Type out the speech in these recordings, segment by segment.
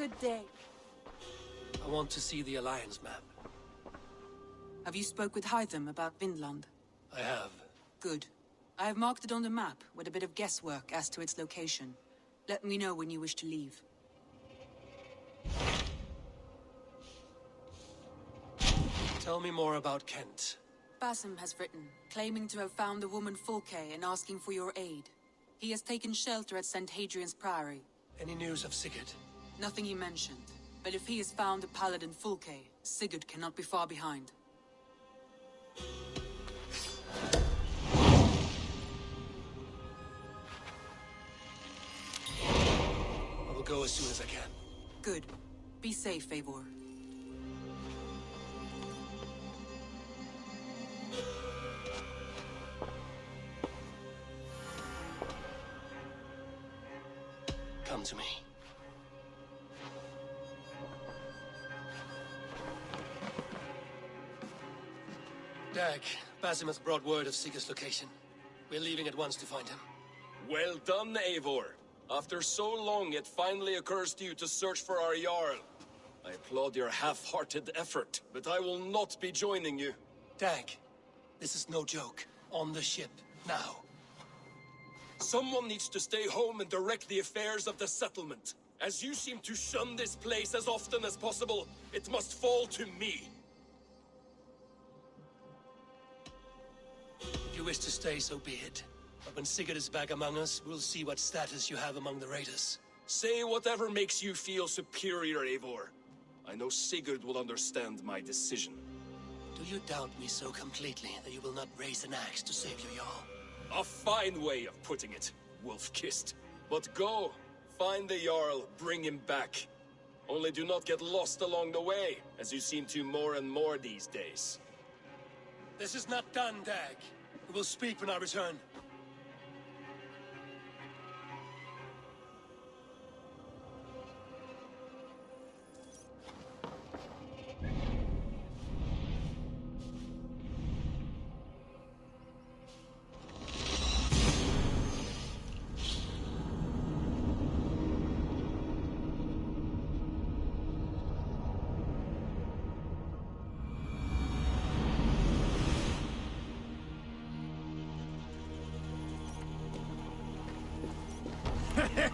good day. I want to see the Alliance map. Have you spoke with Hytham about Vinland? I have. Good. I have marked it on the map with a bit of guesswork as to its location. Let me know when you wish to leave. Tell me more about Kent. Basim has written, claiming to have found the woman Fulke and asking for your aid. He has taken shelter at St. Hadrian's Priory. Any news of Sigurd? Nothing he mentioned. But if he has found the paladin Fulke, Sigurd cannot be far behind. I will go as soon as I can. Good. Be safe, Eivor. Come to me. Dag, Basim has brought word of Sigurd's location. We're leaving at once to find him. Well done, Eivor. After so long, it finally occurs to you to search for our Jarl. I applaud your half-hearted effort, but I will not be joining you. Dag, this is no joke. On the ship, now. Someone needs to stay home and direct the affairs of the settlement. As you seem to shun this place as often as possible, it must fall to me. If you wish to stay, so be it. But when Sigurd is back among us, we'll see what status you have among the raiders. Say whatever makes you feel superior, Eivor. I know Sigurd will understand my decision. Do you doubt me so completely that you will not raise an axe to save your Jarl? A fine way of putting it, wolf-kissed. But go, find the Jarl, bring him back. Only do not get lost along the way, as you seem to more and more these days. This is not done, Dag. We will speak when I return.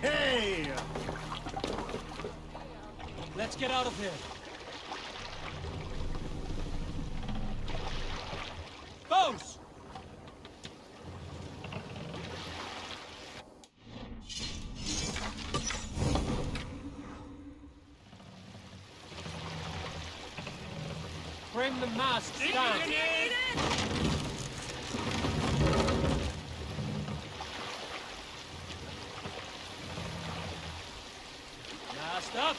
Hey! Let's get out of here. Bows! Trim the mast down. Stop!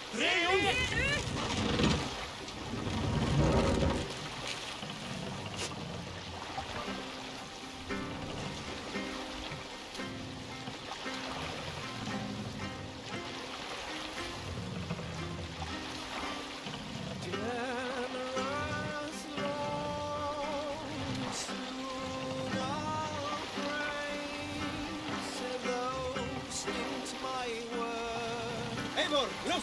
Look!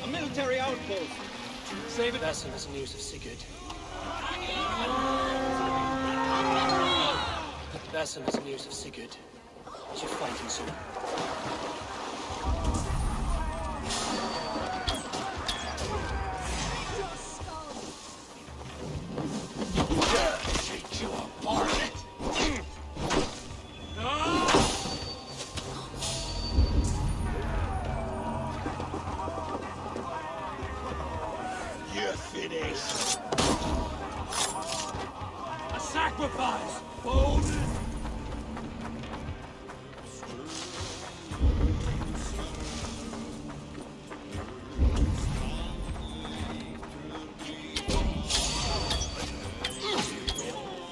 A military outpost! Save it. Basim has news of Sigurd. Basim has news of Sigurd. We should find him soon. Take you apart! Finished. A sacrifice! Bold!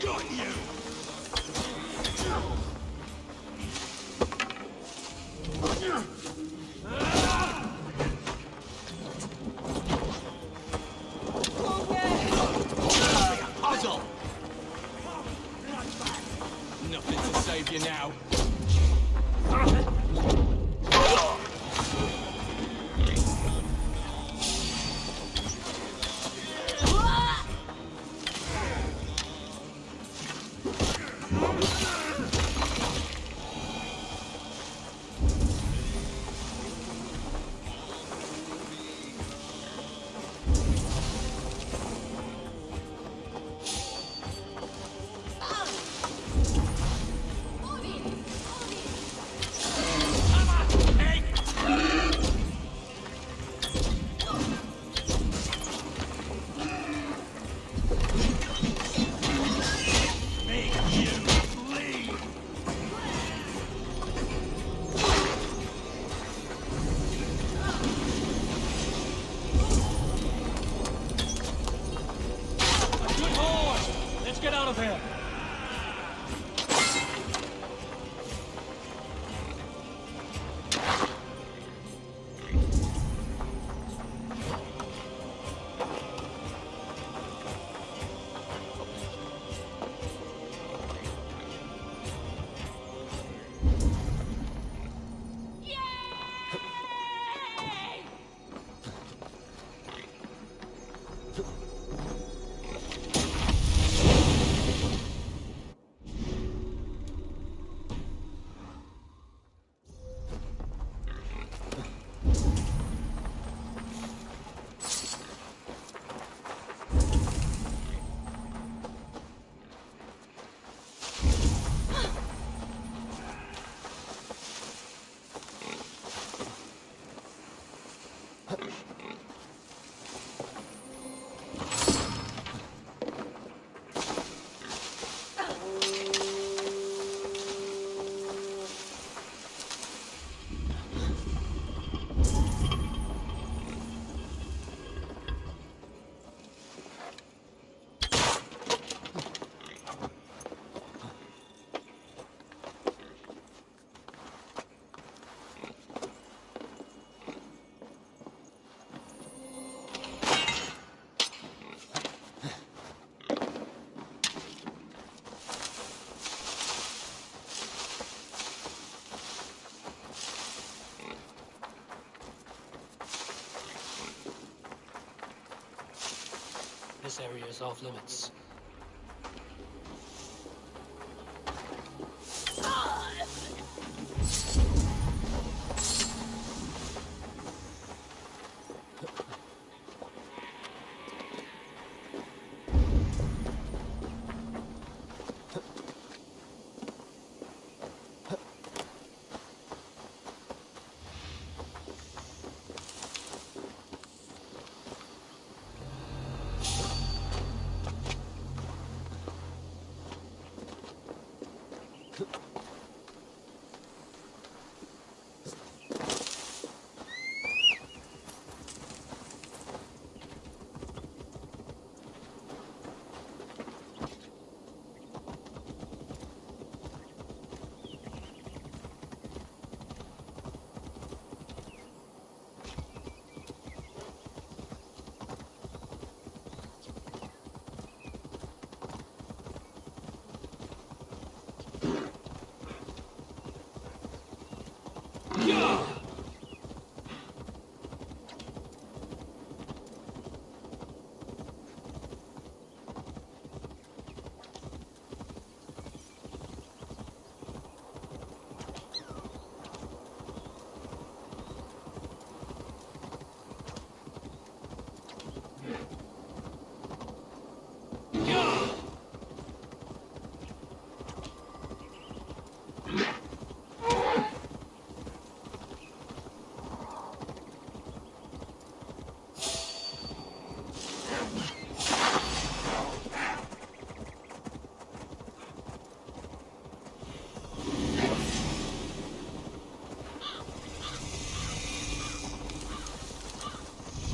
Got you! Nothing to save you now. out of here! This area is off limits.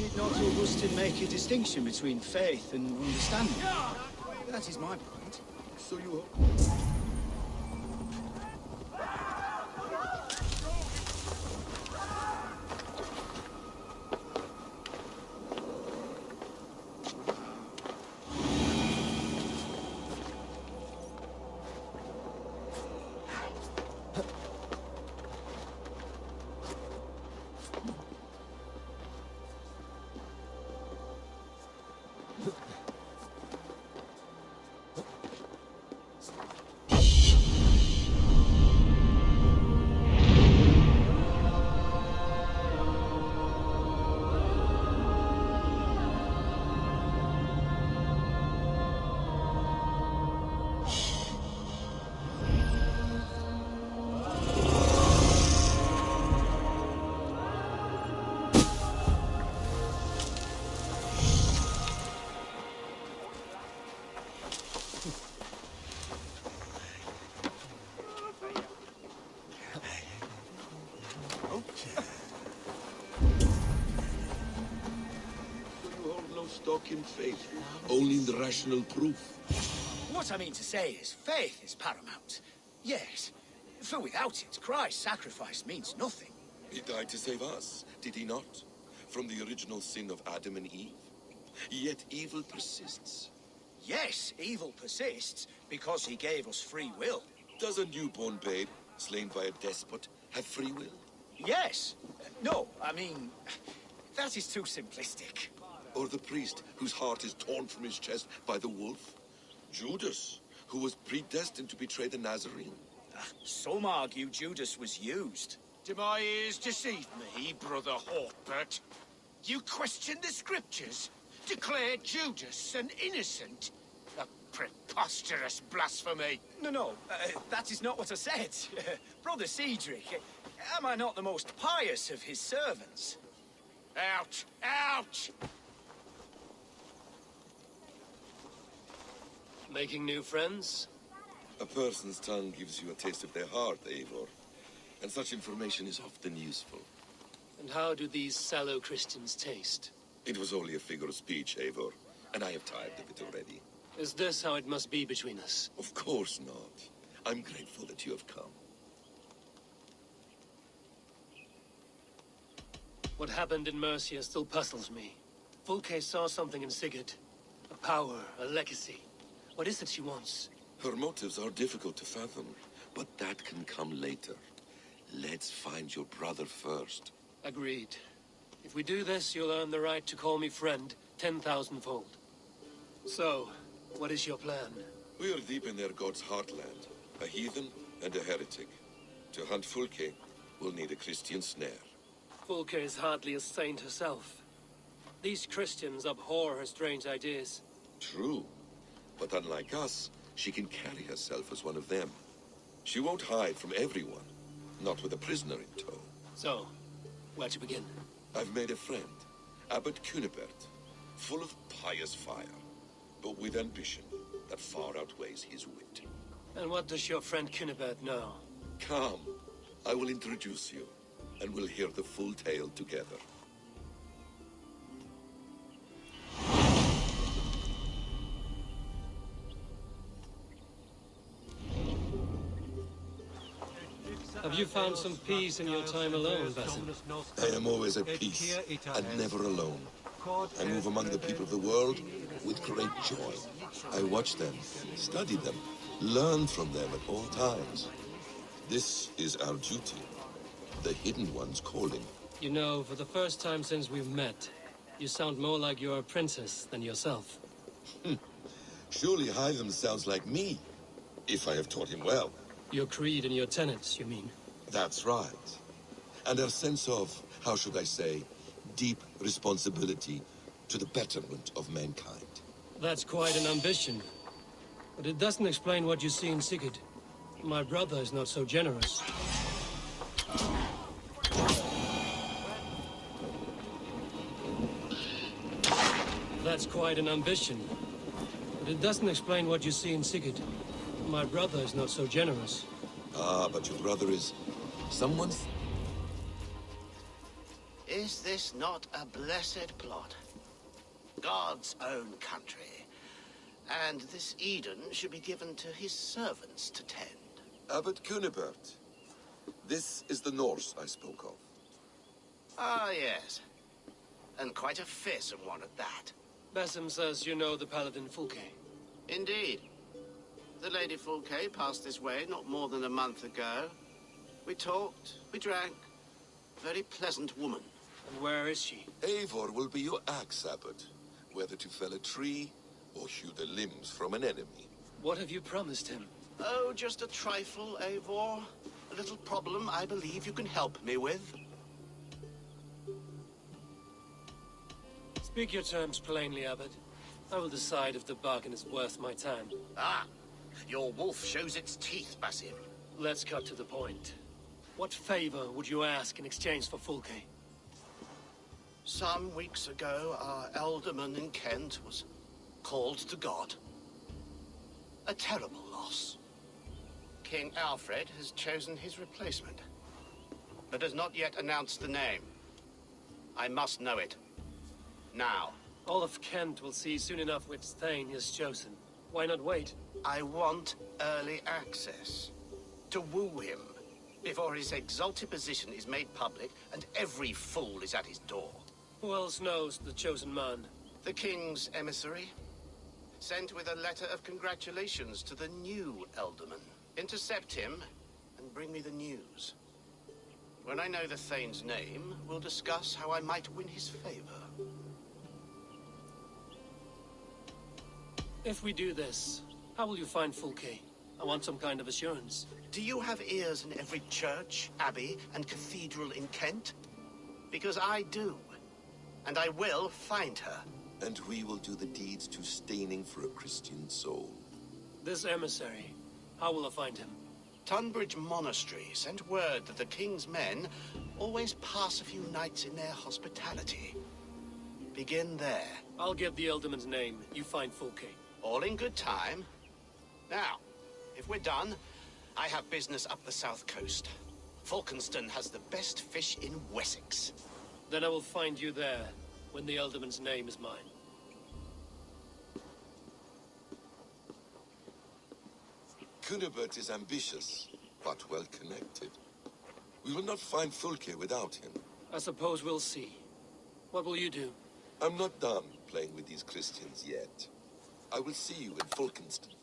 Did not Augustine make a distinction between faith and understanding? That is my point. So you hope. Stock in faith, only in the rational proof. What I mean to say is, faith is paramount. Yes, for without it, Christ's sacrifice means nothing. He died to save us, did he not? From the original sin of Adam and Eve. Yet evil persists. Yes, evil persists because he gave us free will. Does a newborn babe, slain by a despot, have free will? Yes. No, I mean, that is too simplistic. Or the priest whose heart is torn from his chest by the wolf? Judas, who was predestined to betray the Nazarene? Some argue Judas was used. Do my ears deceive me, Brother Hortbert? You question the scriptures? Declare Judas an innocent? A preposterous blasphemy! No, that is not what I said. Brother Cedric, am I not the most pious of his servants? Out! Out! Making new friends? A person's tongue gives you a taste of their heart, Eivor. And such information is often useful. And how do these sallow Christians taste? It was only a figure of speech, Eivor, and I have tired of it already. Is this how it must be between us? Of course not. I'm grateful that you have come. What happened in Mercia still puzzles me. Fulke saw something in Sigurd. A power, a legacy. What is it she wants? Her motives are difficult to fathom, but that can come later. Let's find your brother first. Agreed. If we do this, you'll earn the right to call me friend 10,000-fold. So, what is your plan? We are deep in their god's heartland, a heathen and a heretic. To hunt Fulke, we'll need a Christian snare. Fulke is hardly a saint herself. These Christians abhor her strange ideas. True, but unlike us, she can carry herself as one of them. She won't hide from everyone, not with a prisoner in tow. So, where to begin? I've made a friend, Abbot Cunibert, full of pious fire, but with ambition that far outweighs his wit. And what does your friend Cunibert know? Come, I will introduce you, and we'll hear the full tale together. Have you found some peace in your time alone, Basim? I am always at peace, and never alone. I move among the people of the world with great joy. I watch them, study them, learn from them at all times. This is our duty, the Hidden One's calling. You know, for the first time since we've met, you sound more like you're a princess than yourself. Surely Hytham sounds like me, if I have taught him well. Your creed and your tenets, you mean? That's right. And our sense of, how should I say, deep responsibility to the betterment of mankind. That's quite an ambition. But it doesn't explain what you see in Sigurd. My brother is not so generous. That's quite an ambition. But it doesn't explain what you see in Sigurd. My brother is not so generous. Ah, but your brother is someone's... Is this not a blessed plot? God's own country. And this Eden should be given to his servants to tend. Abbot Cunibert. This is the Norse I spoke of. Ah, yes. And quite a fearsome one at that. Basim says you know the paladin Fulke. Indeed. The Lady Fulke passed this way not more than a month ago. We talked, we drank. Very pleasant woman. And where is she? Eivor will be your axe, Abbot. Whether to fell a tree or hew the limbs from an enemy. What have you promised him? Oh, just a trifle, Eivor. A little problem I believe you can help me with. Speak your terms plainly, Abbot. I will decide if the bargain is worth my time. Ah, your wolf shows its teeth, Basim. Let's cut to the point. What favor would you ask in exchange for Fulke? Some weeks ago, our Eldourman in Kent was called to God. A terrible loss. King Alfred has chosen his replacement, but has not yet announced the name. I must know it. Now. All of Kent will see soon enough which Thane he has chosen. Why not wait? I want early access. To woo him, before his exalted position is made public and every fool is at his door. Who else knows the chosen man? The king's emissary, sent with a letter of congratulations to the new Eldourman. Intercept him and bring me the news. When I know the Thane's name, we'll discuss how I might win his favor. If we do this, how will you find Fulke? I want some kind of assurance. Do you have ears in every church, abbey, and cathedral in Kent? Because I do. And I will find her. And we will do the deeds to staining for a Christian soul. This emissary, how will I find him? Tunbridge Monastery sent word that the king's men always pass a few nights in their hospitality. Begin there. I'll get the Elderman's name. You find Fulke. All in good time. Now, if we're done, I have business up the south coast. Falkenston has the best fish in Wessex. Then I will find you there, when the Elderman's name is mine. Cunibert is ambitious, but well connected. We will not find Fulke without him. I suppose we'll see. What will you do? I'm not done playing with these Christians yet. I will see you in Falkenston.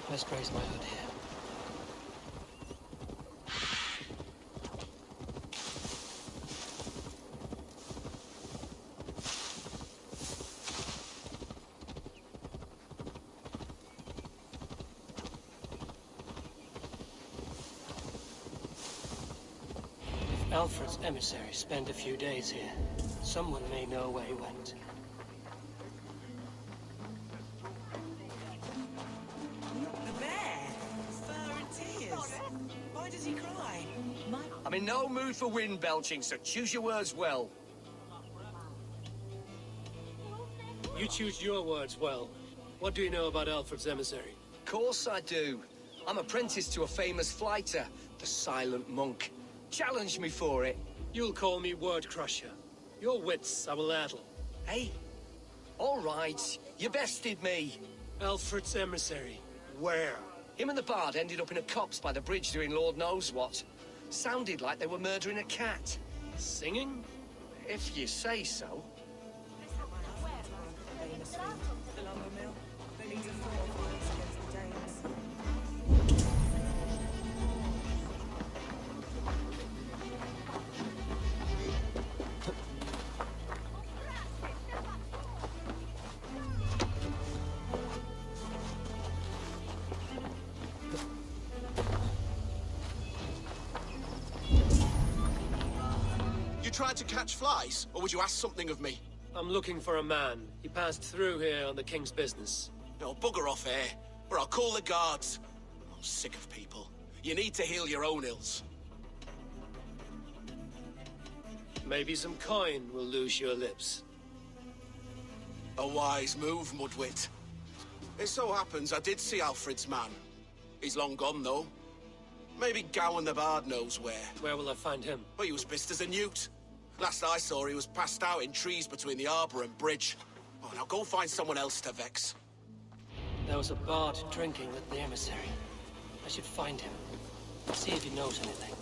Best raise my hood here. If Alfred's emissaries spend a few days here, someone may know where he went. I'm in no mood for wind belching, so choose your words well. You choose your words well. What do you know about Alfred's emissary? Course I do. I'm apprentice to a famous fighter, the Silent Monk. Challenge me for it. You'll call me Word Crusher. Your wits I will addle. Hey? All right, you bested me. Alfred's emissary. Where? Him and the bard ended up in a copse by the bridge doing Lord knows what. Sounded like they were murdering a cat. Singing? If you say so. Tried to catch flies, or would you ask something of me? I'm looking for a man. He passed through here on the king's business. No, bugger off here, or I'll call the guards. I'm sick of people. You need to heal your own ills. Maybe some coin will loose your lips. A wise move, Mudwit. It so happens I did see Alfred's man. He's long gone, though. Maybe Gowan the Bard knows where. Where will I find him? Well, he was pissed as a newt. Last I saw, he was passed out in trees between the arbor and bridge. Oh, now go find someone else to vex. There was a bard drinking with the emissary. I should find him. See if he knows anything.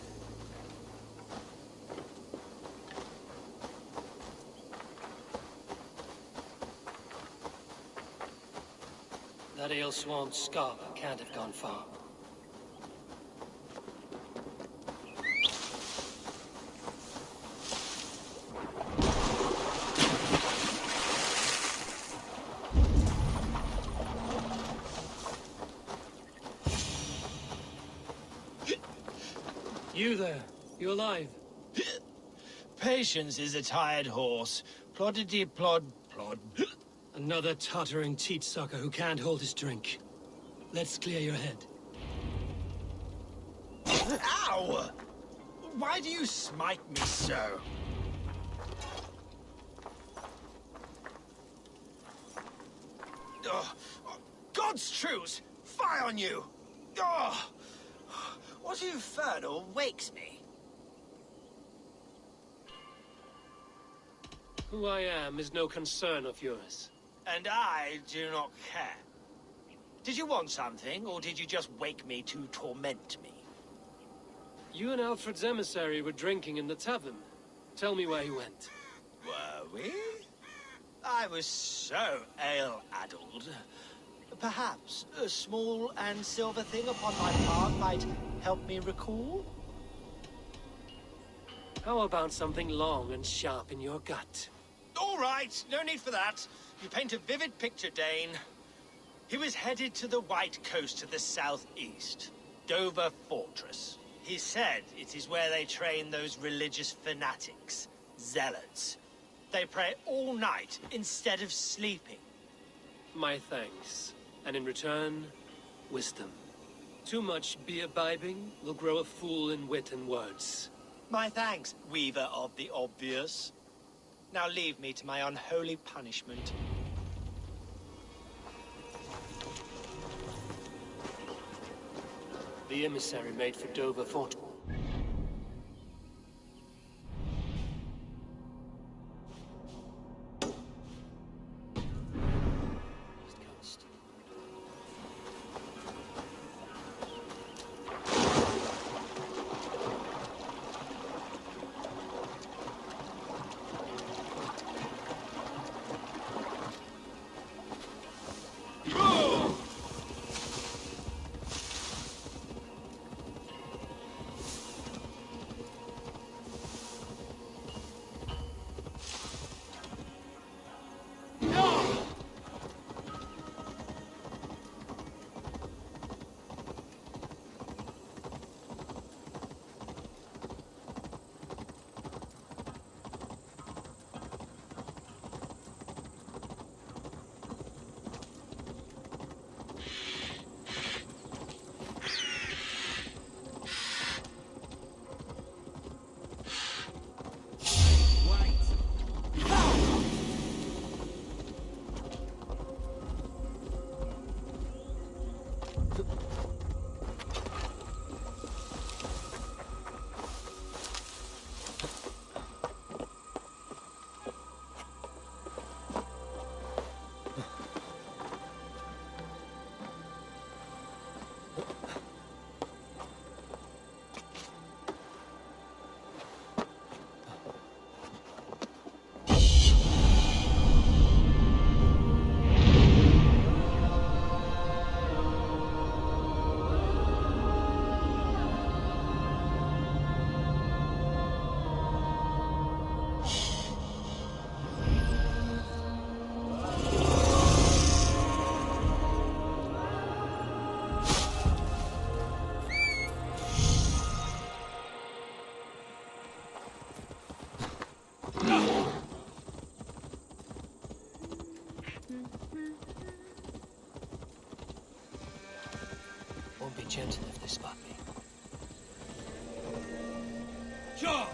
That ale-sworn scab can't have gone far. You there. You alive? Patience is a tired horse. Ploddity plod plod. Another tottering teat sucker who can't hold his drink. Let's clear your head. Ow! Why do you smite me so? Oh, God's truce! Fie on you! Oh, what infernal wakes me? Who I am is no concern of yours. And I do not care. Did you want something, or did you just wake me to torment me? You and Alfred's emissary were drinking in the tavern. Tell me where he went. Were we? I was so ale-addled. Perhaps a small and silver thing upon my part might help me recall? How about something long and sharp in your gut? All right, no need for that. You paint a vivid picture, Dane. He was headed to the White Coast to the southeast, Dover Fortress. He said it is where they train those religious fanatics, zealots. They pray all night instead of sleeping. My thanks. And in return, wisdom. Too much beer-bibbing will grow a fool in wit and words. My thanks, weaver of the obvious. Now leave me to my unholy punishment. The emissary made for Dover Fort. Won't be gentle if they spot me. Sure.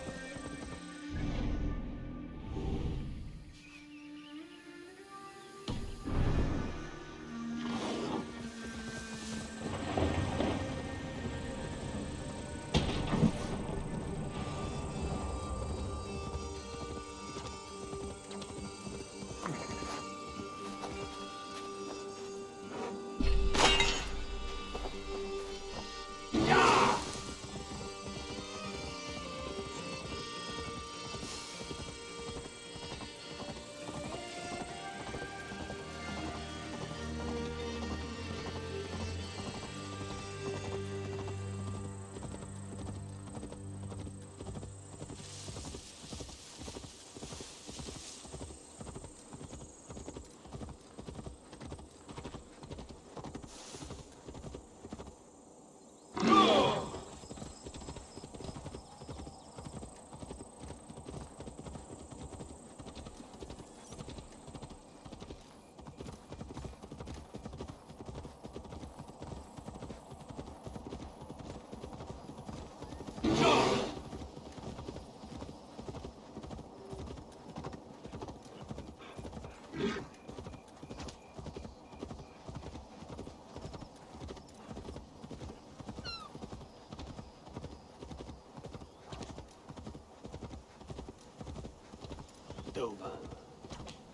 Dover.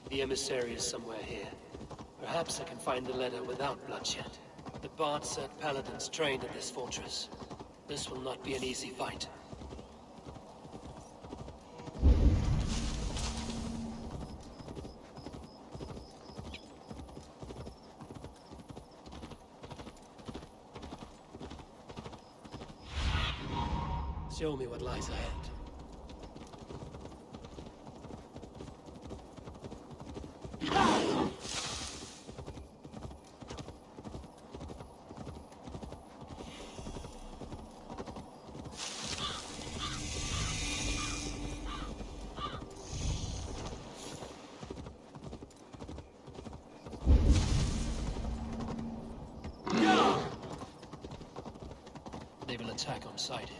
The emissary is somewhere here. Perhaps I can find the letter without bloodshed. The Bard said paladins trained at this fortress. This will not be an easy fight. Show me what lies ahead. They will attack on sight here.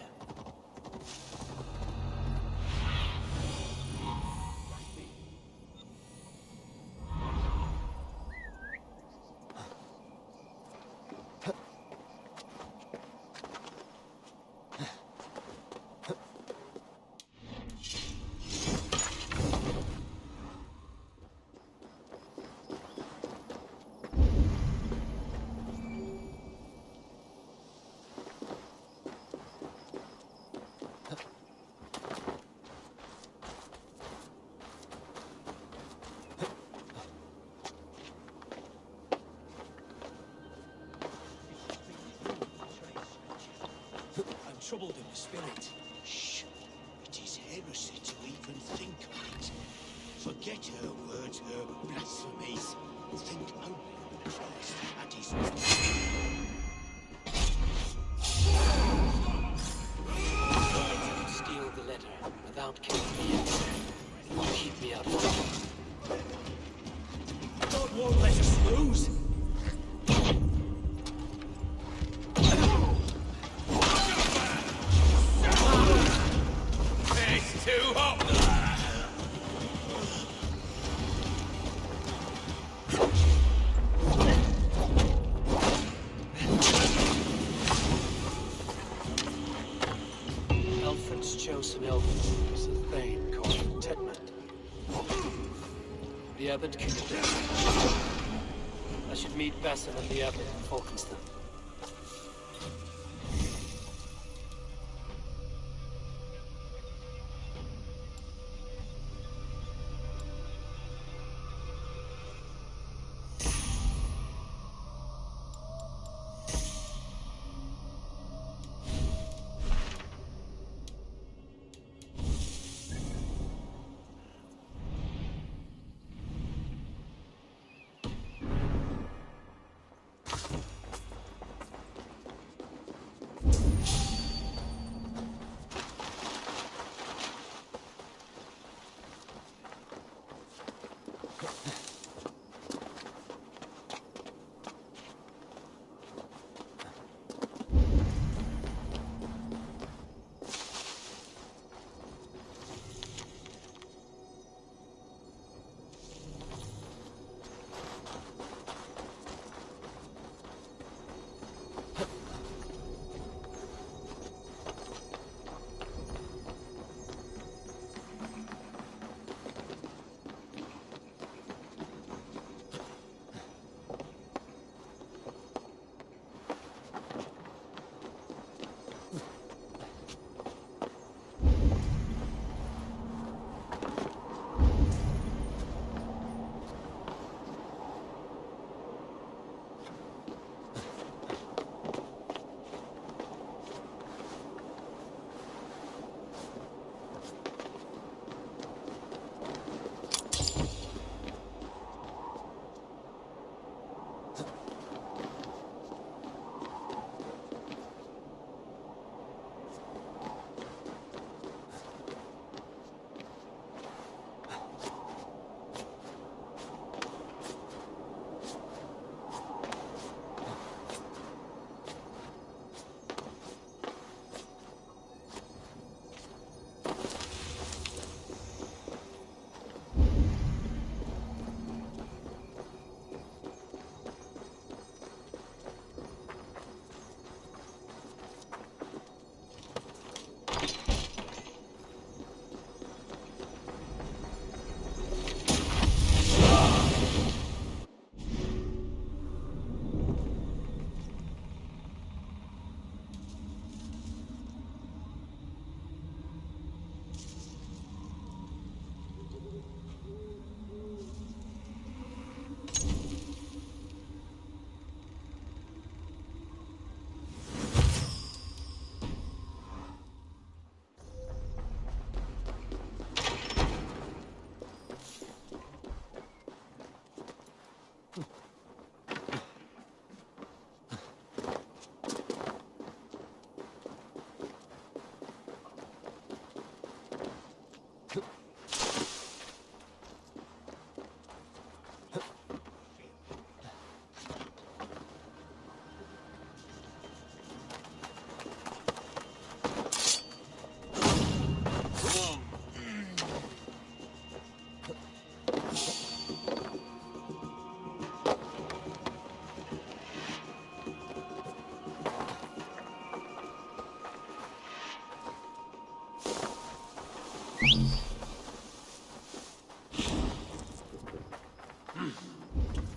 Troubled in the spirit. Shh. It is heresy to even think of it. Forget her words, her blasphemies. Think only on Christ and his I can steal the letter without killing the emissary. It will keep me out of trouble. God won't let us lose. Alfred's chosen elder was a thane called Tedmunt. The abbot killed him. I should meet Basim and the abbot in Falkenston.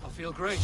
I feel great.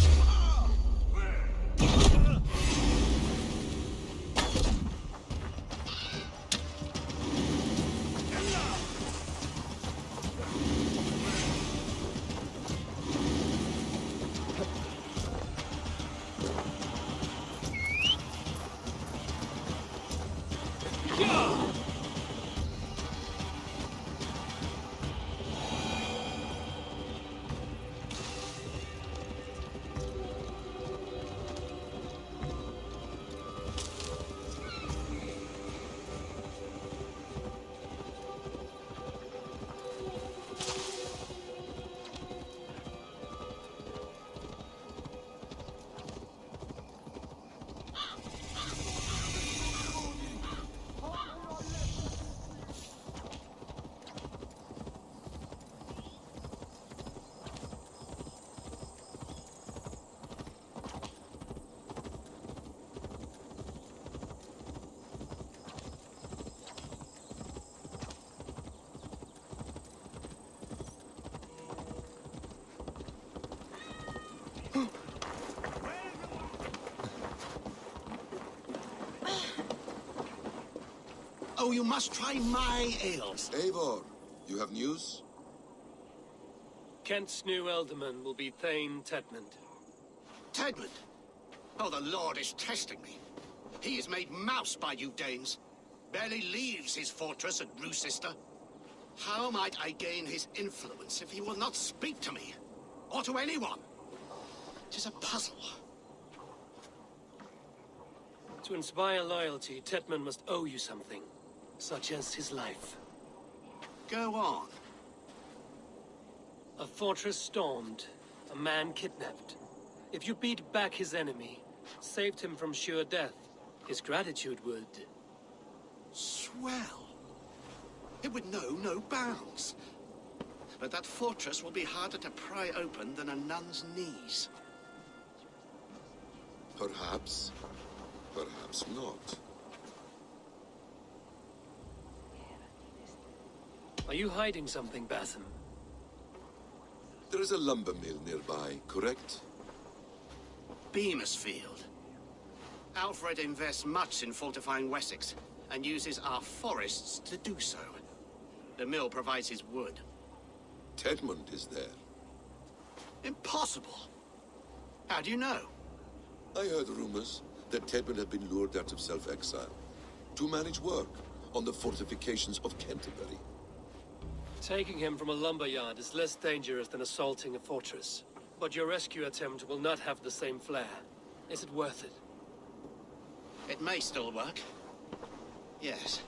Oh, you must try my ales. Eivor, you have news? Kent's new Eldourman will be Thane Tedmunt. Tedmunt? Oh, the Lord is testing me. He is made mouse by you Danes. Barely leaves his fortress at Roosister. How might I gain his influence if he will not speak to me? Or to anyone? It is a puzzle. To inspire loyalty, Tedmunt must owe you something, such as his life. Go on. A fortress stormed, a man kidnapped. If you beat back his enemy, saved him from sure death, his gratitude would... Swell. It would know no bounds. But that fortress will be harder to pry open than a nun's knees. Perhaps. Perhaps not. Are you hiding something, Batham? There is a lumber mill nearby, correct? Beamisfield. Alfred invests much in fortifying Wessex, and uses our forests to do so. The mill provides his wood. Tedmunt is there. Impossible! How do you know? I heard rumors that Tedmunt had been lured out of self-exile to manage work on the fortifications of Canterbury. Taking him from a lumberyard is less dangerous than assaulting a fortress. But your rescue attempt will not have the same flair. Is it worth it? It may still work. Yes.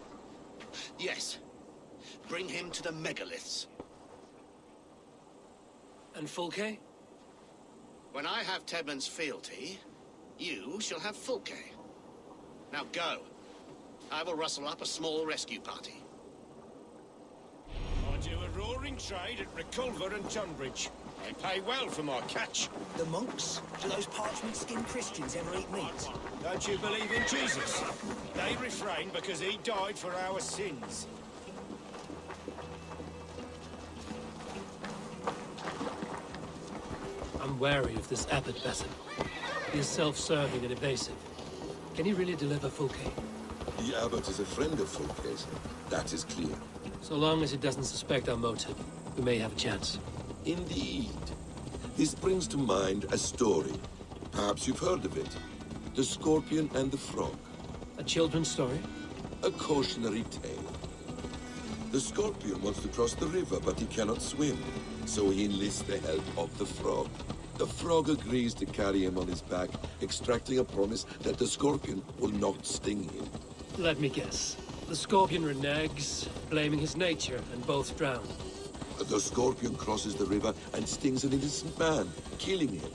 Yes. Bring him to the megaliths. And Fulke? When I have Tedmunt's fealty, you shall have Fulke. Now go. I will rustle up a small rescue party. I do a roaring trade at Reculver and Tunbridge. I pay well for my catch. The monks? Do those parchment-skinned Christians ever eat meat? Don't you believe in Jesus? They refrain because he died for our sins. I'm wary of this abbot, Batham. He is self-serving and evasive. Can he really deliver Fulke? The abbot is a friend of Fulke's. That is clear. So long as he doesn't suspect our motive, we may have a chance. Indeed. This brings to mind a story. Perhaps you've heard of it. The Scorpion and the Frog. A children's story? A cautionary tale. The Scorpion wants to cross the river, but he cannot swim. So he enlists the help of the Frog. The Frog agrees to carry him on his back, extracting a promise that the Scorpion will not sting him. Let me guess. The scorpion reneges, blaming his nature, and both drown. The scorpion crosses the river and stings an innocent man, killing him.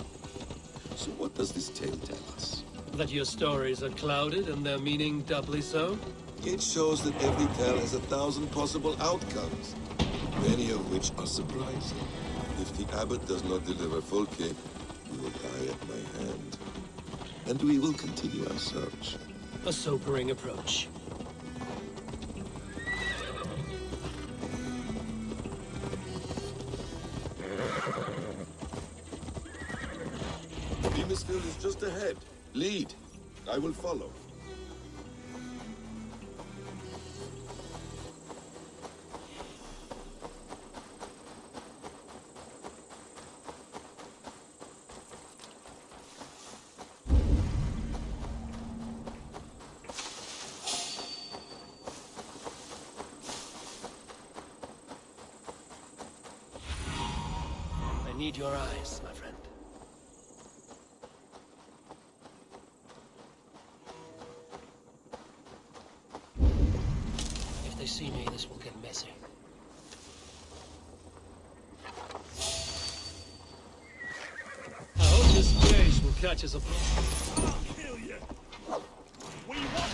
So what does this tale tell us? That your stories are clouded and their meaning doubly so? It shows that every tale has 1,000 possible outcomes, many of which are surprising. If the abbot does not deliver Folke, he will die at my hand. And we will continue our search. A sobering approach. Demasfield is just ahead. Lead. I will follow. I need your eyes, my friend. If they see me, this will get messy. I hope this chase will catch us up. I'll kill you. We want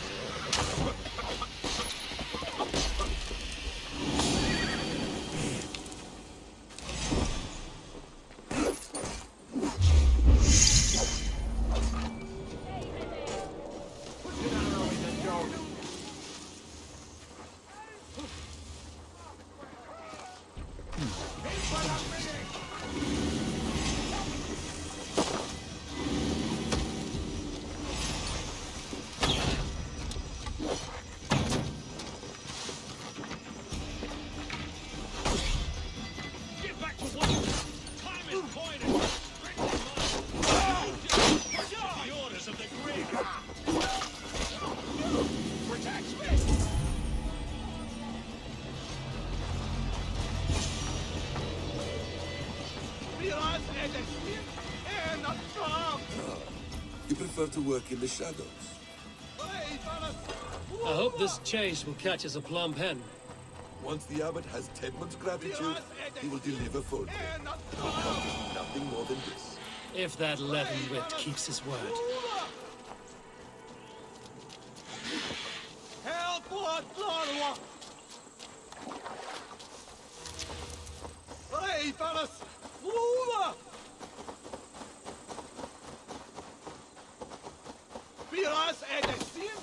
get back to work. Time is coined. The orders of the Greek. Protect me. You prefer to work in the shadows. I hope this chase will catch us a plump hen. Once the abbot has Tedmunt's gratitude, he will deliver Folke. It will accomplish nothing more than this. If that leaden wit keeps his word. Help! What? Lord! Hey, fellas! Over! Biraz edesin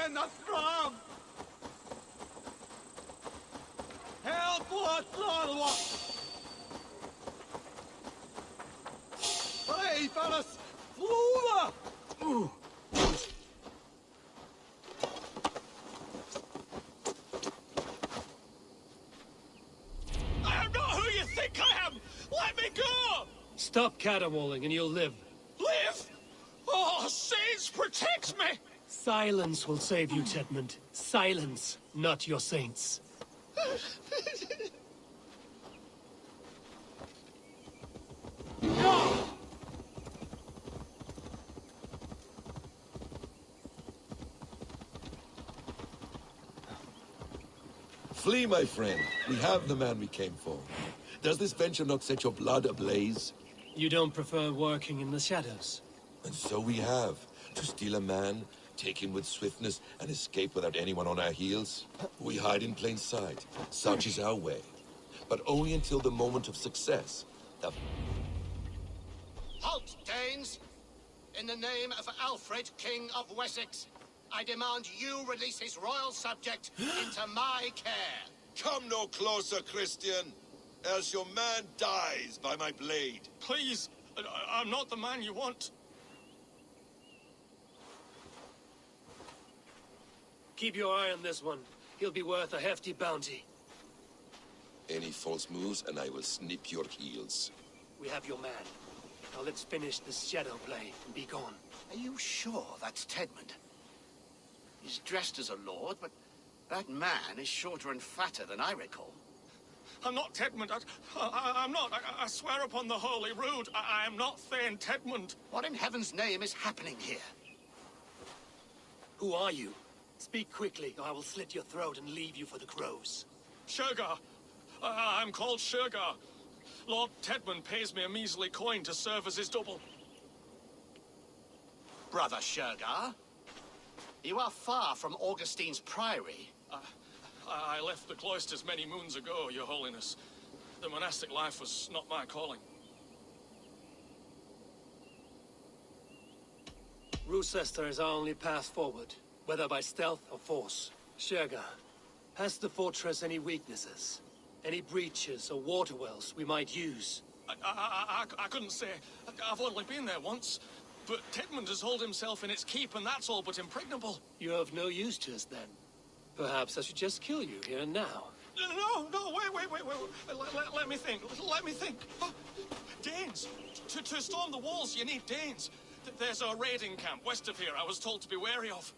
en astram! Help! What? Lord! Hey, fellas! Over! I am not who you think I am! Let me go! Stop caterwauling and you'll live. Live! Oh, saints, protect me! Silence will save you, Tedmunt. Silence, not your saints. Flee, my friend. We have the man we came for. Does this venture not set your blood ablaze? You don't prefer working in the shadows? And so we have. To steal a man, take him with swiftness, and escape without anyone on our heels. We hide in plain sight. Such is our way. But only until the moment of success. Halt, Danes! In the name of Alfred, King of Wessex, I demand you release his royal subject into my care. Come no closer, Christian, else your man dies by my blade. Please, I'm not the man you want. Keep your eye on this one. He'll be worth a hefty bounty. Any false moves, and I will snip your heels. We have your man. Now let's finish this shadow play and be gone. Are you sure that's Tedmunt? He's dressed as a lord, but that man is shorter and fatter than I recall. I'm not Tedmunt. I'm not. I swear upon the Holy Rood, I am not Thane Tedmunt. What in heaven's name is happening here? Who are you? Speak quickly, or I will slit your throat and leave you for the crows. Shergar. I'm called Shergar. Lord Tedmunt pays me a measly coin to serve as his double. Brother Shergar, you are far from Augustine's priory. I left the cloisters many moons ago, Your Holiness. The monastic life was not my calling. Rochester is our only path forward, whether by stealth or force. Shergar, has the fortress any weaknesses? Any breaches or water wells we might use? I couldn't say. I've only been there once. But Tedmunt has hauled himself in its keep, and that's all but impregnable. You're of no use to us, then. Perhaps I should just kill you here and now. No, wait. Let me think. Oh, Danes! To storm the walls, you need Danes. There's a raiding camp west of here I was told to be wary of.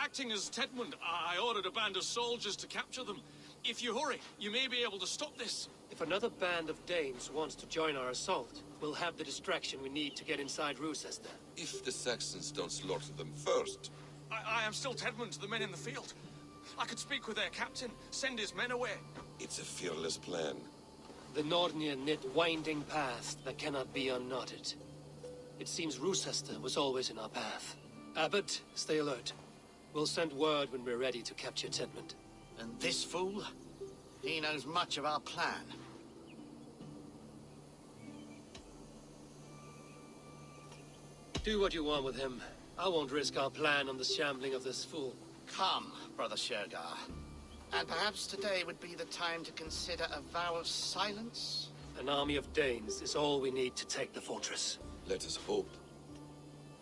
Acting as Tedmunt, I ordered a band of soldiers to capture them. If you hurry, you may be able to stop this. If another band of Danes wants to join our assault, we'll have the distraction we need to get inside Rochester. If the Saxons don't slaughter them first. I am still Tedmunt to the men in the field. I could speak with their captain, send his men away. It's a fearless plan. The Nordnir knit winding paths that cannot be unknotted. It seems Rochester was always in our path. Abbot, stay alert. We'll send word when we're ready to capture Tedmunt. And this fool? He knows much of our plan. Do what you want with him. I won't risk our plan on the shambling of this fool. Come, Brother Shergar. And perhaps today would be the time to consider a vow of silence? An army of Danes is all we need to take the fortress. Let us hope.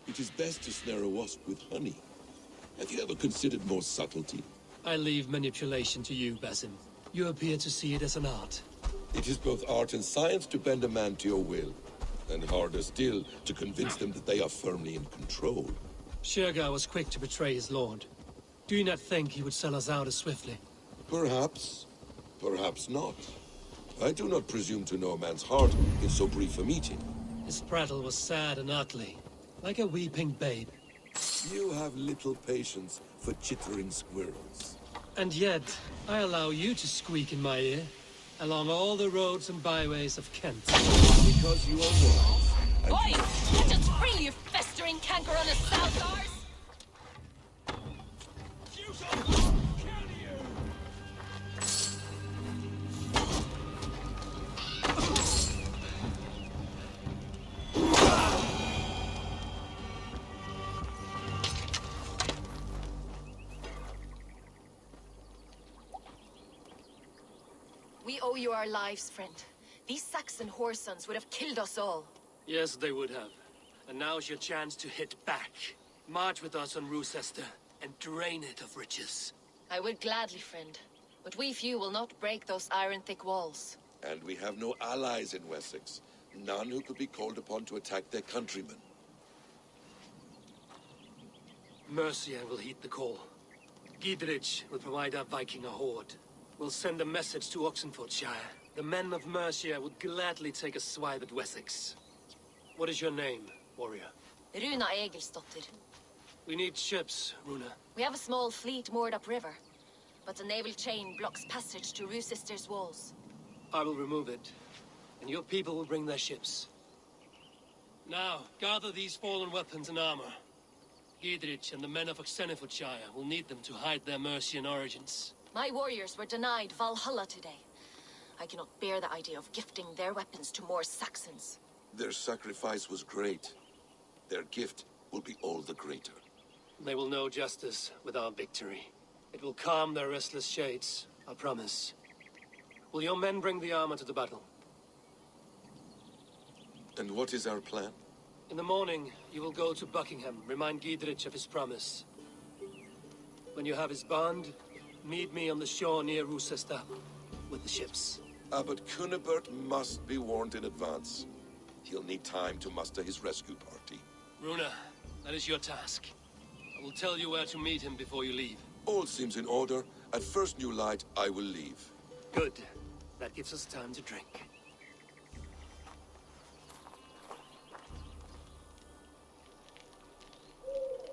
It is best to snare a wasp with honey. Have you ever considered more subtlety? I leave manipulation to you, Basim. You appear to see it as an art. It is both art and science to bend a man to your will. And harder still, to convince them that they are firmly in control. Shergar was quick to betray his lord. Do you not think he would sell us out as swiftly? Perhaps. Perhaps not. I do not presume to know a man's heart in so brief a meeting. His prattle was sad and ugly, like a weeping babe. You have little patience for chittering squirrels. And yet, I allow you to squeak in my ear, along all the roads and byways of Kent. Because you are wise. Oi! Catch us free, you festering canker on a south arse! We owe you our lives, friend. These Saxon whoresons would have killed us all. Yes, they would have. And now's your chance to hit back. March with us on Rochester, and drain it of riches. I would gladly, friend. But we few will not break those iron-thick walls. And we have no allies in Wessex. None who could be called upon to attack their countrymen. Mercia will heed the call. Gidrich will provide our Viking a horde. We'll send a message to Oxenfordshire. The men of Mercia would gladly take a swipe at Wessex. What is your name, warrior? Runa Egilsdotter. We need ships, Runa. We have a small fleet moored upriver, but the naval chain blocks passage to Rochester's walls. I will remove it, and your people will bring their ships. Now, gather these fallen weapons and armor. Gidrich and the men of Oxenfordshire will need them to hide their Mercian origins. My warriors were denied Valhalla today. I cannot bear the idea of gifting their weapons to more Saxons. Their sacrifice was great. Their gift will be all the greater. They will know justice with our victory. It will calm their restless shades, I promise. Will your men bring the armor to the battle? And what is our plan? In the morning, you will go to Buckingham, remind Gidrich of his promise. When you have his bond, meet me on the shore near Rochester with the ships. Abbot Cunibert must be warned in advance. He'll need time to muster his rescue party. Runa, that is your task. I will tell you where to meet him before you leave. All seems in order. At first new light, I will leave. Good. That gives us time to drink.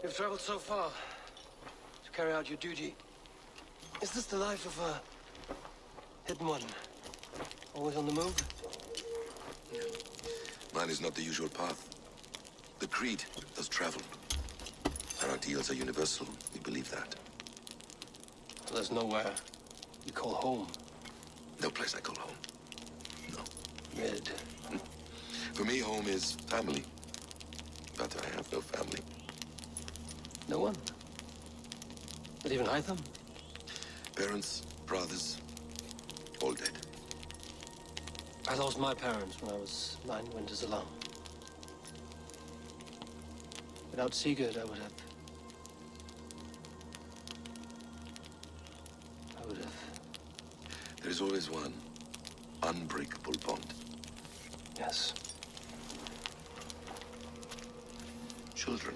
You've traveled so far. To carry out your duty. Is this the life of a hidden one? Always on the move? Mine is not the usual path. The Creed does travel. Our ideals are universal. We believe that. There's nowhere you call home. No place I call home. No. Mid. For me, home is family. But I have no family. No one? Not even Hytham? Parents, brothers, all dead. I lost my parents when I was 9 winters alone. Without Sigurd, I would have... There is always one unbreakable bond. Yes. Children.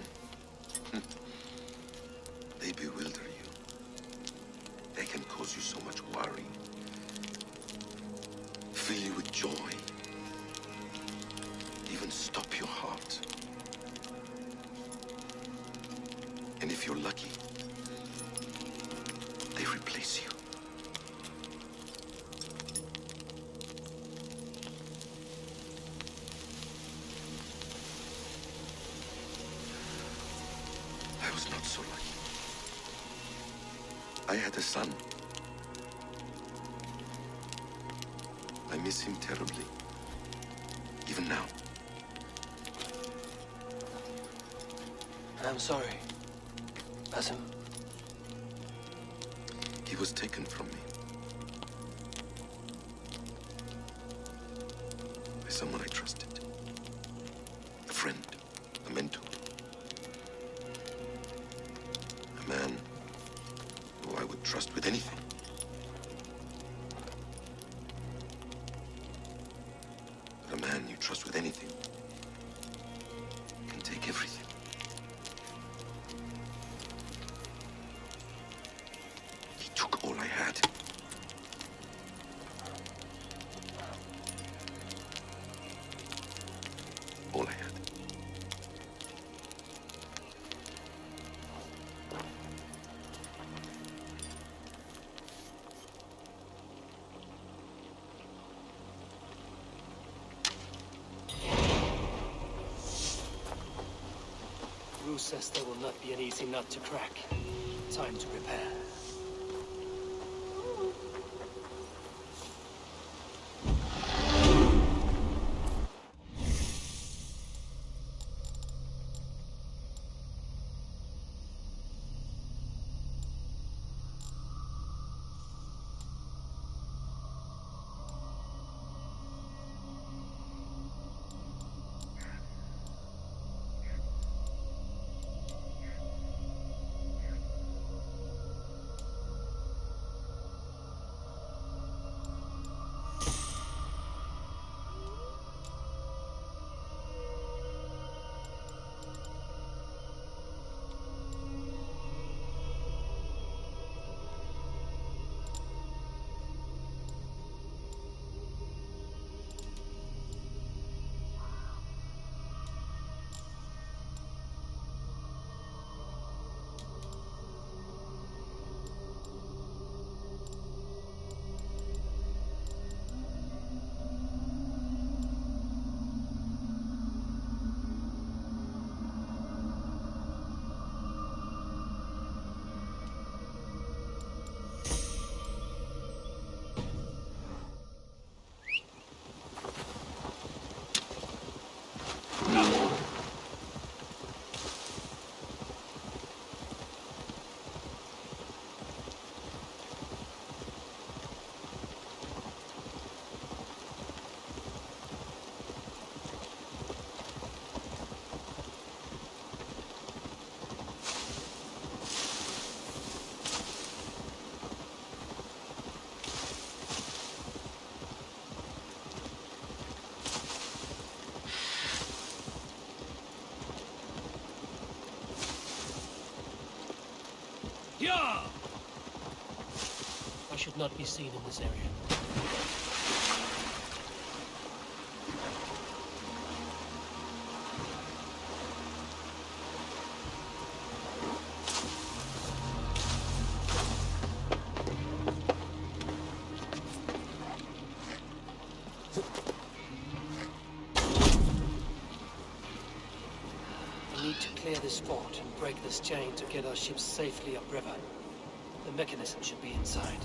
They bewilder you. They can cause you so much worry. Fill you with joy. Even stop your heart. And if you're lucky, they replace you. I was not so lucky. I had a son. I miss him terribly. Even now. I'm sorry. Basim. He was taken from me. By someone I trusted. A friend. A mentor. A man who I would trust with anything. But a man you trust with anything can take everything. He took all I had. All I had. Rue says there will not be an easy nut to crack. Time to repair. Yeah! I should not be seen in this area. We need to clear this fort and break this chain to get our ships safely upriver. The mechanism should be inside.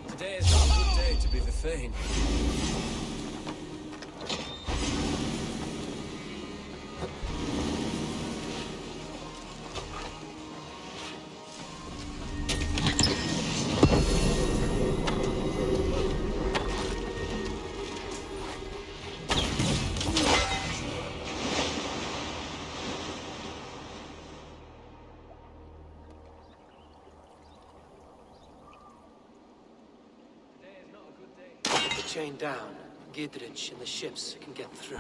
Today is not a good day to be the Thane. Chain down. Gidrich and the ships can get through.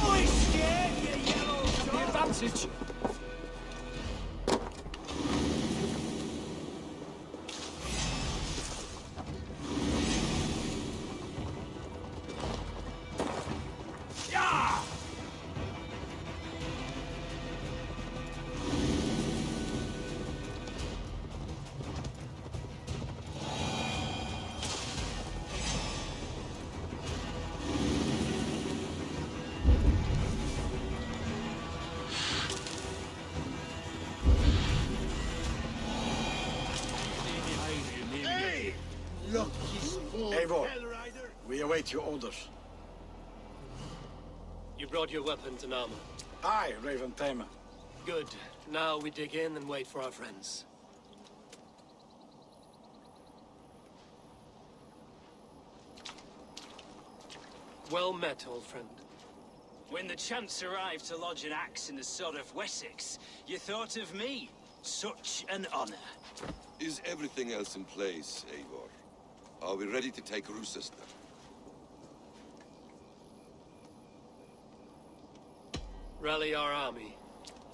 Oi, scared, you yellow dog! The advantage! Eivor, we await your orders. You brought your weapons and armor. Aye, Raven Tamer. Good. Now we dig in and wait for our friends. Well met, old friend. When the chance arrived to lodge an axe in the sod of Wessex, you thought of me. Such an honor. Is everything else in place, Eivor? Are we ready to take Rochester? Rally our army.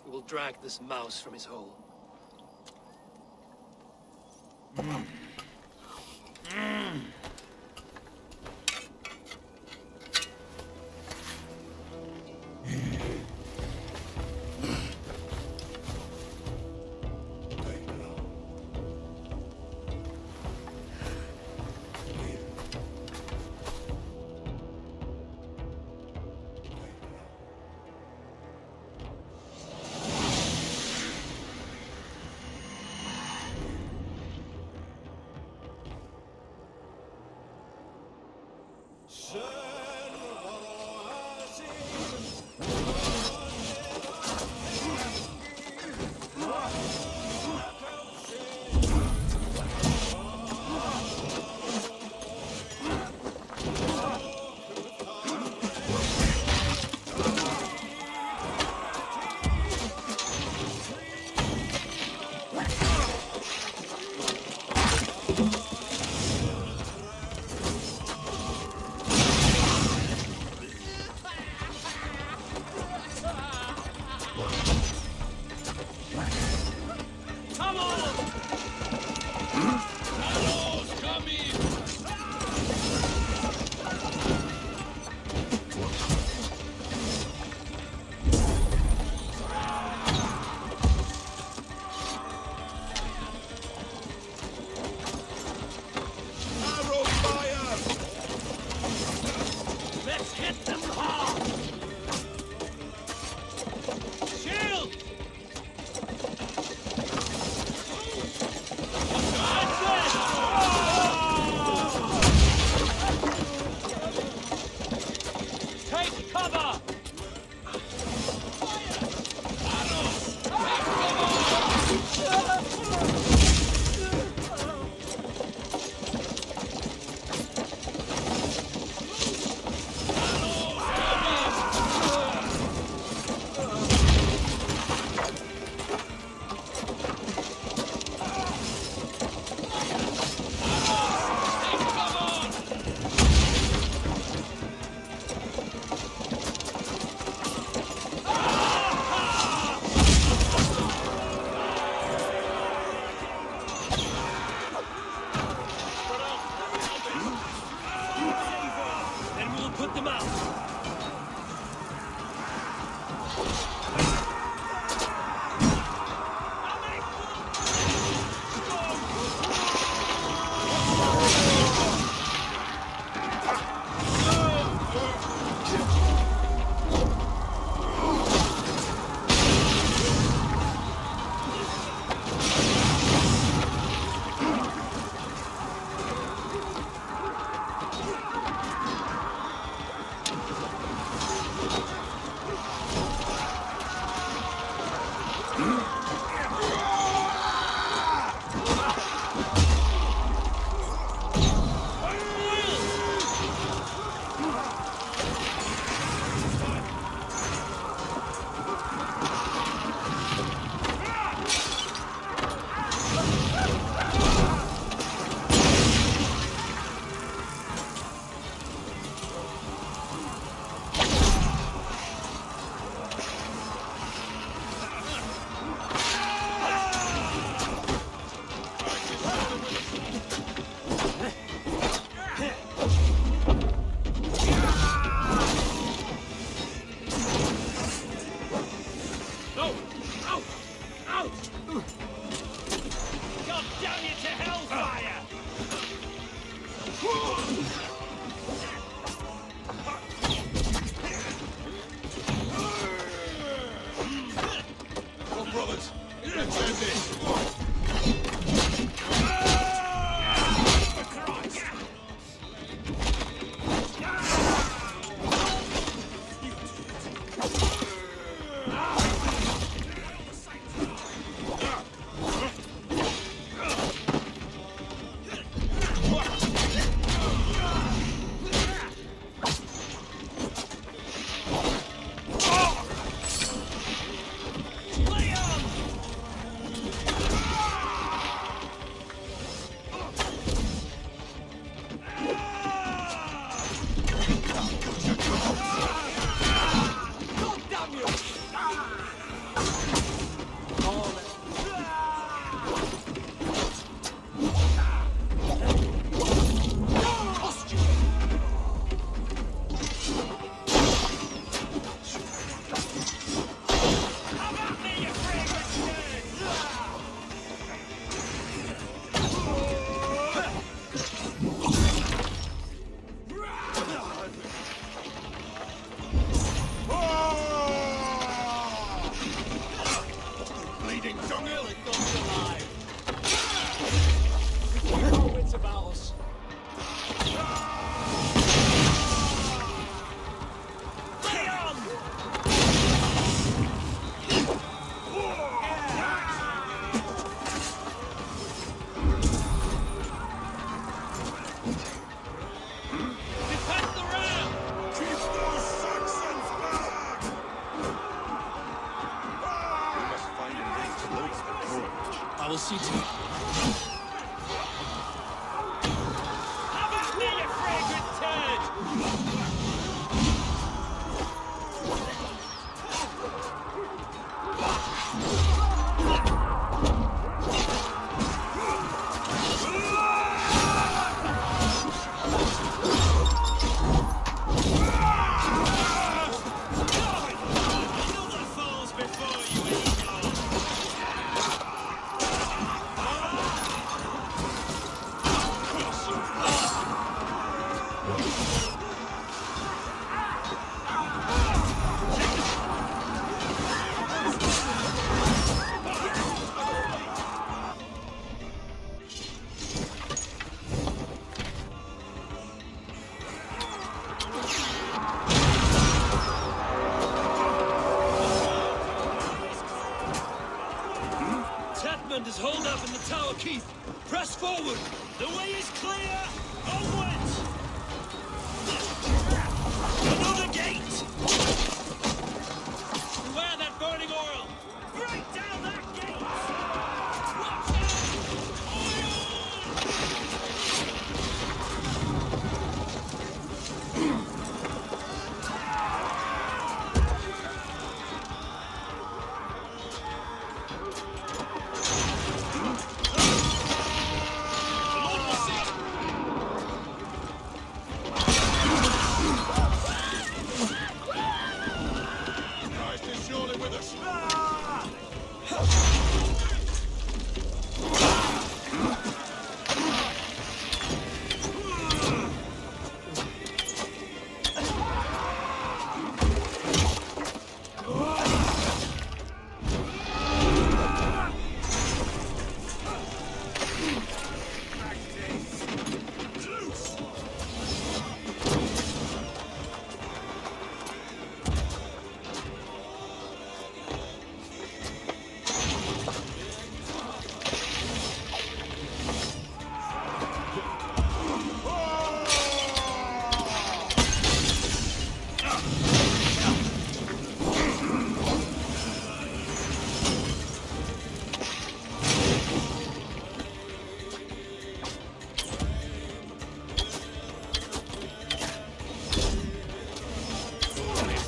We will drag this mouse from his hole. I will see to it. underneath! Press forward! The way is clear! Onwards! Another gate! Beware that burning oil! Break down that gate!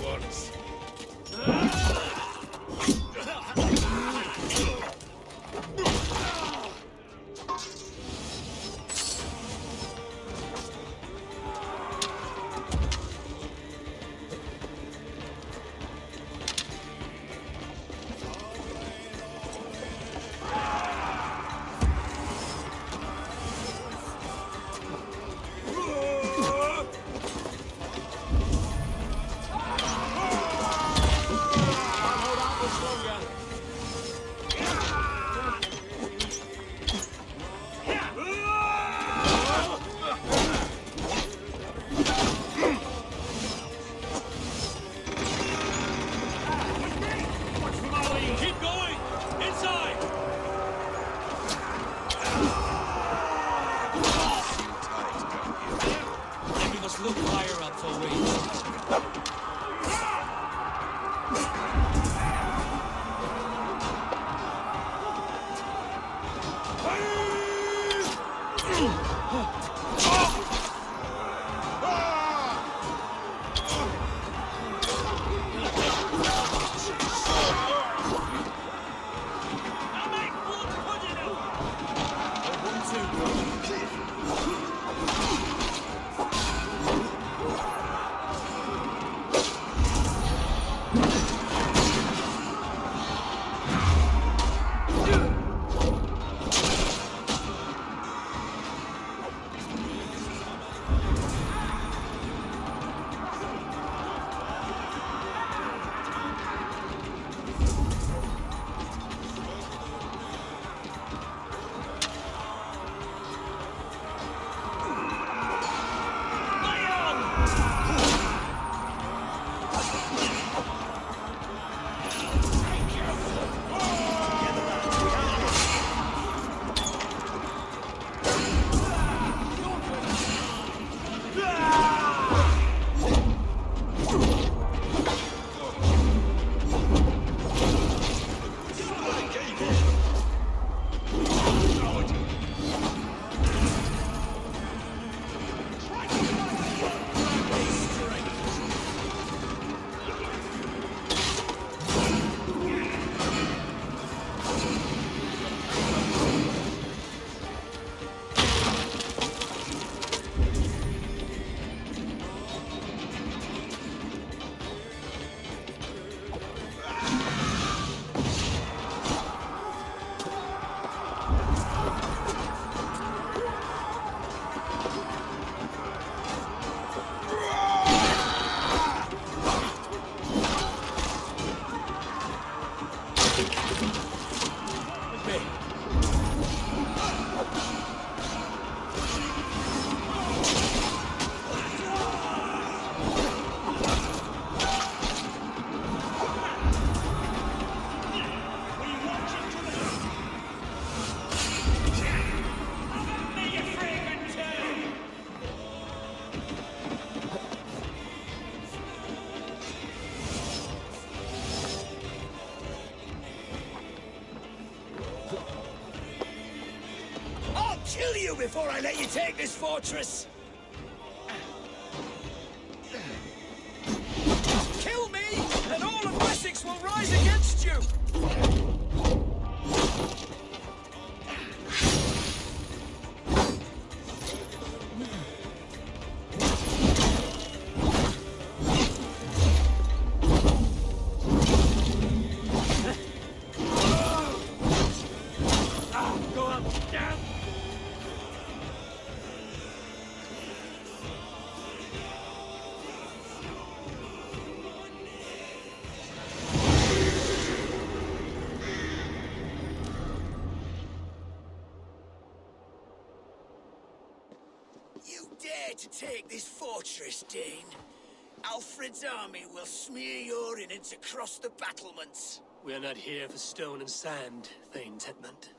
Watch kill you before I let you take this fortress! Kill me, and all of Wessex will rise against you! You dare to take this fortress, Dane? Alfred's army will smear your innards across the battlements. We are not here for stone and sand, Thane Tedmunt.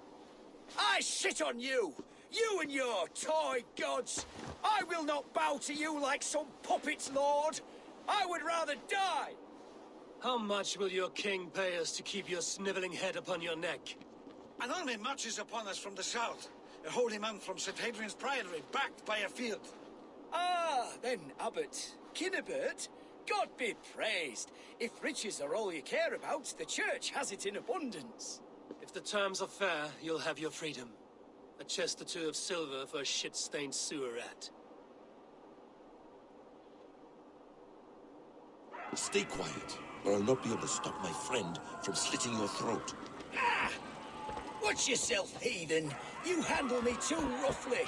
I shit on you! You and your toy gods! I will not bow to you like some puppet's lord! I would rather die! How much will your king pay us to keep your sniveling head upon your neck? An army marches upon us from the south. A holy man from St. Hadrian's Priory, backed by a field. Ah, then, Abbot. Kinnebert, God be praised. If riches are all you care about, the church has it in abundance. If the terms are fair, you'll have your freedom. A chest or two of silver for a shit-stained sewer rat. Stay quiet, or I'll not be able to stop my friend from slitting your throat. Ah! Watch yourself, heathen. You handle me too roughly.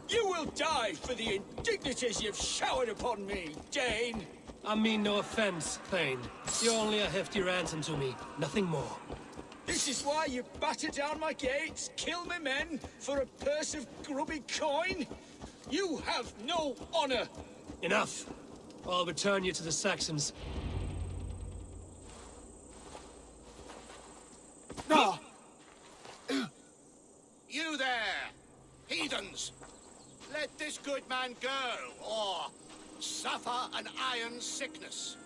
You will die for the indignities you've showered upon me, Dane. I mean no offense, Thane. You're only a hefty ransom to me, nothing more. This is why you batter down my gates, kill me men, for a purse of grubby coin? You have no honor! Enough! I'll return you to the Saxons. No! You there, heathens! Let this good man go, or suffer an iron sickness.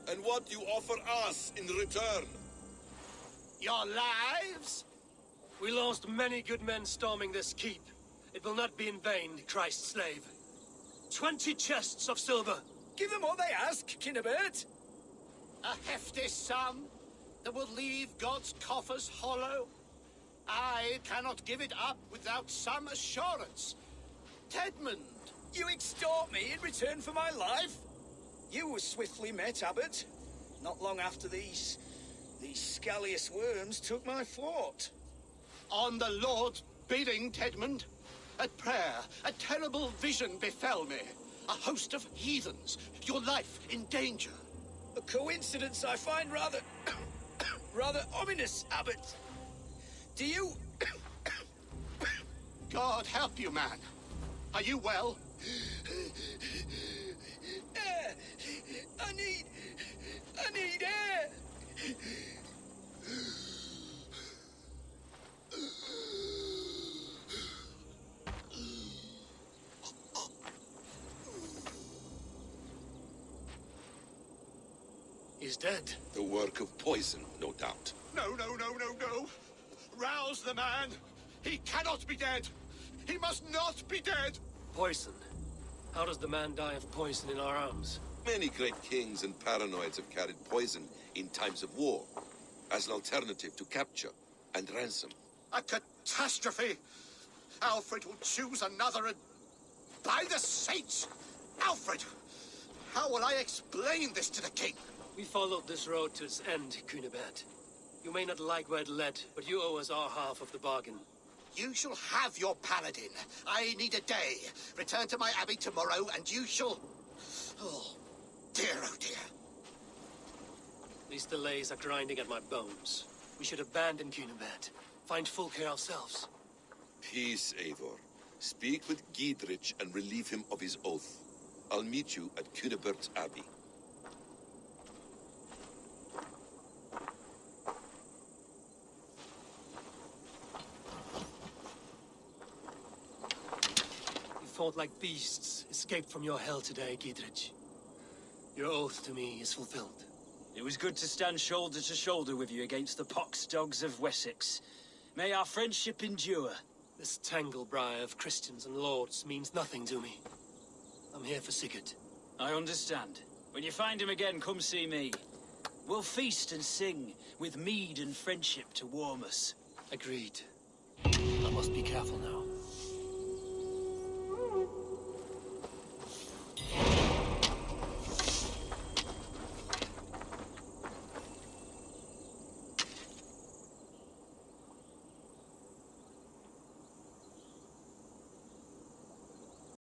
And what you offer us in return? Your lives? We lost many good men storming this keep. It will not be in vain, Christ's slave. 20 chests of silver. Give them what they ask, Kinnebert. A hefty sum that will leave God's coffers hollow. I cannot give it up without some assurance. Tedmund! You extort me in return for my life? You were swiftly met, Abbot. Not long after these scallious worms took my fort. On the Lord's bidding, Tedmund. At prayer, a terrible vision befell me. A host of heathens, your life in danger. A coincidence I find rather... rather ominous, Abbot. Do you... God help you, man. Are you well? Air! I need air! He's dead. The work of poison, no doubt. No. Rouse the man. He cannot be dead. He must not be dead. Poison? How does the man die of poison in our arms? Many great kings and paranoids have carried poison in times of war, as an alternative to capture and ransom. A catastrophe. Alfred will choose another and... By the saints! Alfred! How will I explain this to the king? We followed this road to its end, Cunibert. You may not like where it led, but you owe us our half of the bargain. You shall have your paladin. I need a day. Return to my abbey tomorrow, and you shall... Oh dear. These delays are grinding at my bones. We should abandon Cunibert. Find Fulke ourselves. Peace, Eivor. Speak with Giedrich and relieve him of his oath. I'll meet you at Cunibert's abbey. Fought like beasts, escaped from your hell today, Giedrich. Your oath to me is fulfilled. It was good to stand shoulder to shoulder with you against the pox dogs of Wessex. May our friendship endure. This tanglebriar of Christians and lords means nothing to me. I'm here for Sigurd. I understand. When you find him again, come see me. We'll feast and sing, with mead and friendship to warm us. Agreed. I must be